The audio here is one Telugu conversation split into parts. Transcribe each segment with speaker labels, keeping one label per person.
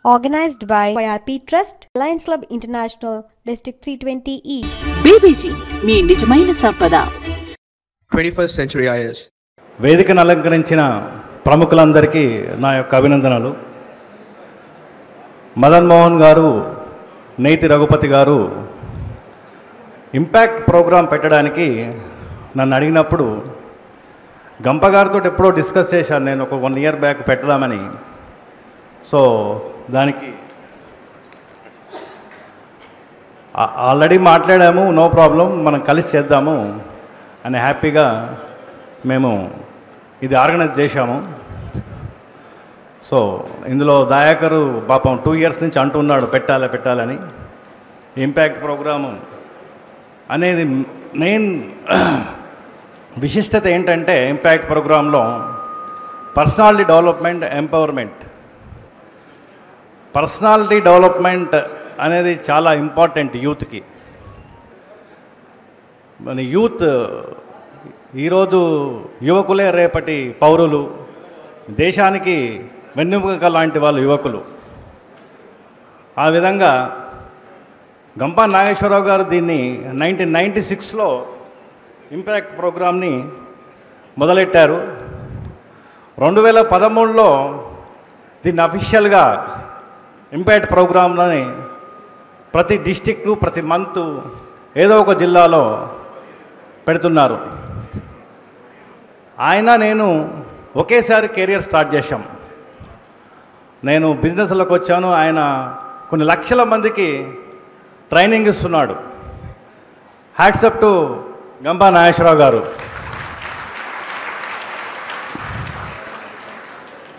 Speaker 1: Organized by YRP Trust, Lions Club International, District 320E.
Speaker 2: BBG మీ నిజమైన సంపద.
Speaker 3: 21st Century IS.
Speaker 4: వేదికను అలంకరించిన ప్రముఖులందరికీ నా యొక్క అభినందనలు. మదన్ మోహన్ గారు, నేతి రఘుపతి గారు ఇంపాక్ట్ ప్రోగ్రాం పెట్టడానికి నన్ను అడిగినప్పుడు గంప గారితో ఎప్పుడో డిస్కస్ చేశాను, నేను ఒక 1 year బ్యాక్ పెట్టదామని. సో దానికి ఆల్రెడీ మాట్లాడాము, నో ప్రాబ్లం, మనం కలిసి చేద్దాము అని హ్యాపీగా మేము ఇది ఆర్గనైజ్ చేశాము. సో ఇందులో దయాకరు పాపం 2 years నుంచి అంటున్నాడు పెట్టాలని. ఇంపాక్ట్ ప్రోగ్రాము అనేది మెయిన్ విశిష్టత ఏంటంటే ఇంపాక్ట్ ప్రోగ్రాంలో personality development, empowerment. Personality development అనేది చాలా ఇంపార్టెంట్ యూత్కి. మన యూత్ ఈరోజు యువకులే రేపటి పౌరులు, దేశానికి వెన్నెముక లాంటి వాళ్ళు యువకులు. ఆ విధంగా గంపా నాగేశ్వరరావు గారు దీన్ని 1996లో ఇంపాక్ట్ ప్రోగ్రామ్ని మొదలెట్టారు. 2013లో దీన్ని అఫీషియల్గా ఇంపాక్ట్ ప్రోగ్రాంలని ప్రతి డిస్టిక్టు, ప్రతి మంత్ ఏదో ఒక జిల్లాలో పెడుతున్నారు. ఆయన నేను ఒకేసారి కెరియర్ స్టార్ట్ చేశాం. నేను బిజినెస్లోకి వచ్చాను, ఆయన కొన్ని లక్షల మందికి ట్రైనింగ్ ఇస్తున్నాడు. హ్యాట్సప్ టు గంపా నాగేశ్వరరావు గారు.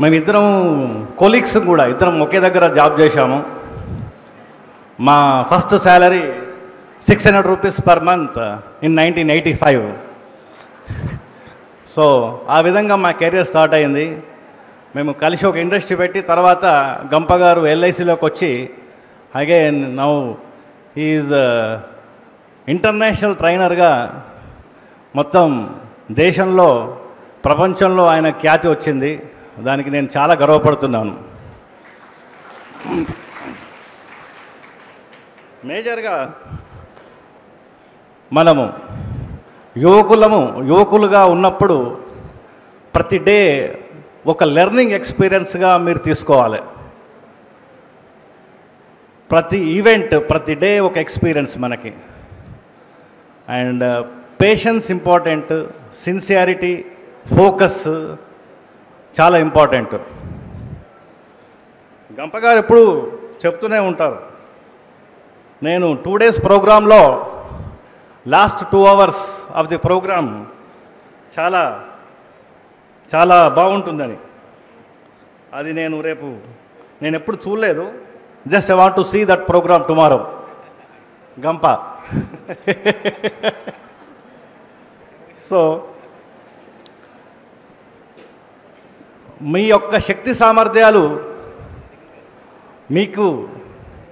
Speaker 4: మేమిద్దరం కొలీగ్స్ కూడా, ఇద్దరం ఒకే దగ్గర జాబ్ చేశాము. మా first salary 600 rupees per month in 1985. So ఆ విధంగా మా కెరీర్ స్టార్ట్ అయింది. మేము కలిసి ఒక ఇండస్ట్రీ పెట్టి తర్వాత గంప గారు ఎల్ఐసిలోకి వచ్చి అగైన్ నౌ ఈజ్ ఇంటర్నేషనల్ ట్రైనర్గా మొత్తం దేశంలో, ప్రపంచంలో ఆయన ఖ్యాతి వచ్చింది. దానికి నేను చాలా గర్వపడుతున్నాను. మేజర్గా మనము యువకులుగా ఉన్నప్పుడు ప్రతి డే ఒక లెర్నింగ్ ఎక్స్పీరియన్స్గా మీరు తీసుకోవాలి. ప్రతి ఈవెంట్, ప్రతి డే ఒక ఎక్స్పీరియన్స్ మనకి. And patience important, sincerity, focus చాలా ఇంపార్టెంట్. గంపగారు ఎప్పుడు చెప్తూనే ఉంటారు, నేను 2 days ప్రోగ్రాంలో last 2 hours of the programme చాలా చాలా బాగుంటుందని. అది నేను ఎప్పుడు చూడలేదు. Just I want to see that programme tomorrow. Gampa సో మీ యొక్క శక్తి సామర్థ్యాలు మీకు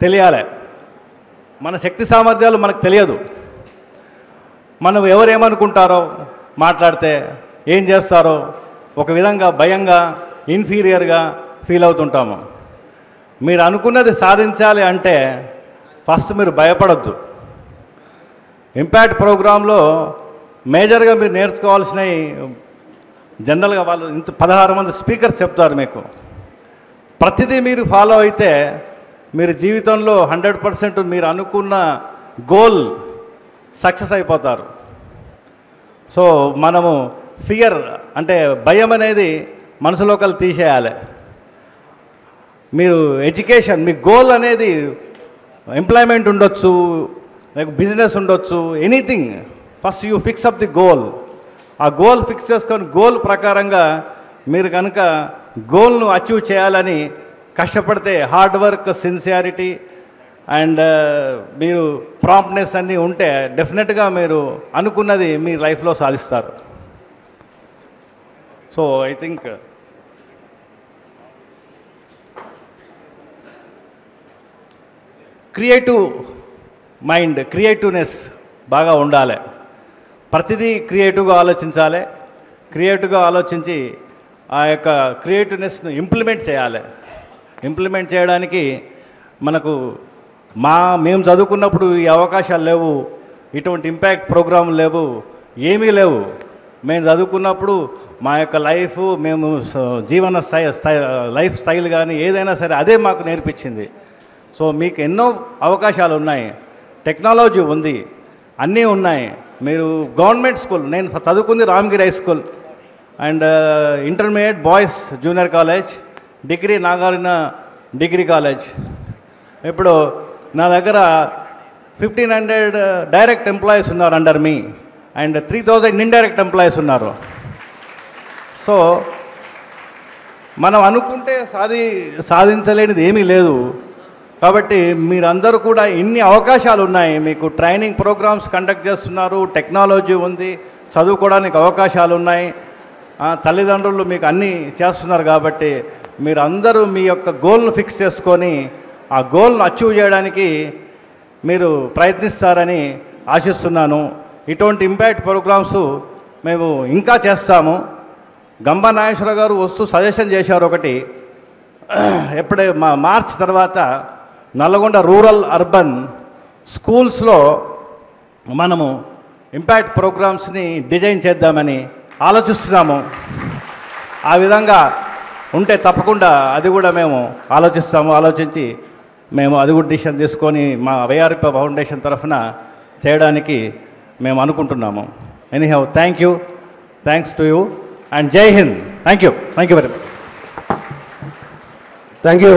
Speaker 4: తెలియాలి. మన శక్తి సామర్థ్యాలు మనకు తెలియదు. మనం ఎవరేమనుకుంటారో, మాట్లాడితే ఏం చేస్తారో ఒక విధంగా భయంగా, ఇన్ఫీరియర్గా ఫీల్ అవుతుంటాము. మీరు అనుకున్నది సాధించాలి అంటే ఫస్ట్ మీరు భయపడద్దు. ఇంపాక్ట్ ప్రోగ్రాంలో మేజర్గా మీరు నేర్చుకోవాల్సినవి, జనరల్గా వాళ్ళు 16 మంది స్పీకర్స్ చెప్తారు మీకు. ప్రతిదీ మీరు ఫాలో అయితే మీరు జీవితంలో 100% మీరు అనుకున్న గోల్ సక్సెస్ అయిపోతారు. సో మనము ఫియర్ అంటే భయం అనేది మనసులోకి తీసేయాలి. మీరు ఎడ్యుకేషన్, మీ గోల్ అనేది ఎంప్లాయ్మెంట్ ఉండొచ్చు, లేక బిజినెస్ ఉండొచ్చు, anything. First you fix up the goal. ఆ గోల్ ఫిక్స్ చేసుకొని గోల్ ప్రకారంగా మీరు కనుక గోల్ను అచీవ్ చేయాలని కష్టపడితే, హార్డ్ వర్క్, సిన్సియారిటీ అండ్ మీరు ప్రాంప్ట్నెస్ అన్నీ ఉంటే డెఫినెట్గా మీరు అనుకున్నది మీ లైఫ్లో సాధిస్తారు. So I think creative mind, creativeness బాగా ఉండాలి. ప్రతిదీ క్రియేటివ్గా ఆలోచించాలి. క్రియేటివ్గా ఆలోచించి ఆ యొక్క క్రియేటివ్నెస్ను ఇంప్లిమెంట్ చేయాలి. ఇంప్లిమెంట్ చేయడానికి మనకు మేము చదువుకున్నప్పుడు ఈ అవకాశాలు లేవు, ఇటువంటి ఇంపాక్ట్ ప్రోగ్రాంలు లేవు, ఏమీ లేవు. మేము చదువుకున్నప్పుడు మా యొక్క మేము జీవన లైఫ్ స్టైల్ కానీ ఏదైనా సరే అదే మాకు నేర్పించింది. సో మీకు ఎన్నో అవకాశాలు ఉన్నాయి, టెక్నాలజీ ఉంది, అన్నీ ఉన్నాయి. మీరు గవర్నమెంట్ స్కూల్, నేను చదువుకుంది Ramagiri high school and intermediate boys junior college, degree Nagarjuna degree college. ఇప్పుడు నా దగ్గర 1500 డైరెక్ట్ ఎంప్లాయీస్ ఉన్నారు under me and 3000 indirect employees ఉన్నారు. సో మనం అనుకుంటే సాధించలేనిది ఏమీ లేదు. కాబట్టి మీరందరూ కూడా ఇన్ని అవకాశాలు ఉన్నాయి, మీకు ట్రైనింగ్ ప్రోగ్రామ్స్ కండక్ట్ చేస్తున్నారు, టెక్నాలజీ ఉంది, చదువుకోవడానికి అవకాశాలు ఉన్నాయి, తల్లిదండ్రులు మీకు అన్నీ చేస్తున్నారు. కాబట్టి మీరు అందరూ మీ యొక్క గోల్ను ఫిక్స్ చేసుకొని ఆ గోల్ను అచీవ్ చేయడానికి మీరు ప్రయత్నిస్తారని ఆశిస్తున్నాను. ఇటువంటి ఇంపాక్ట్ ప్రోగ్రామ్స్ మేము ఇంకా చేస్తాము. గంబా నాగేశ్వర గారు వస్తూ సజెషన్ చేశారు ఒకటి, ఎప్పుడే మార్చ్ తర్వాత నల్గొండ రూరల్ అర్బన్ స్కూల్స్లో మనము ఇంపాక్ట్ ప్రోగ్రామ్స్ని డిజైన్ చేద్దామని ఆలోచిస్తున్నాము. ఆ విధంగా ఉంటే తప్పకుండా అది కూడా మేము ఆలోచించి మేము అది కూడా డిసిషన్ తీసుకొని మా వైఆర్పి ఫౌండేషన్ తరఫున చేయడానికి మేము అనుకుంటున్నాము. Anyhow thanks to you and Jai Hind. Thank you very much.
Speaker 5: Thank you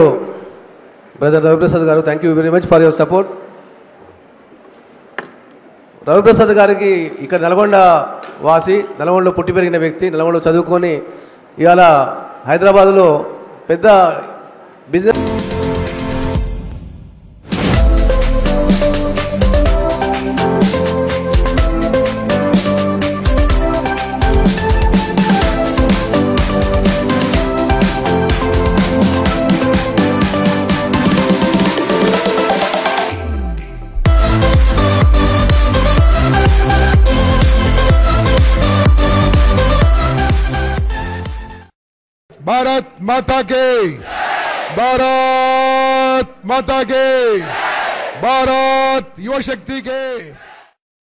Speaker 5: brother Raviprasad garu, thank you very much for your support. Raviprasad గారికి ఇక్కడ నల్గొండ వాసి, నల్గొండలో పుట్టి పెరిగిన వ్యక్తి, నల్గొండలో చదువుకొని ఇవాళ హైదరాబాదులో పెద్ద బిజినెస్
Speaker 6: भारत माता के, भारत माता के, भारत युवा शक्ति के।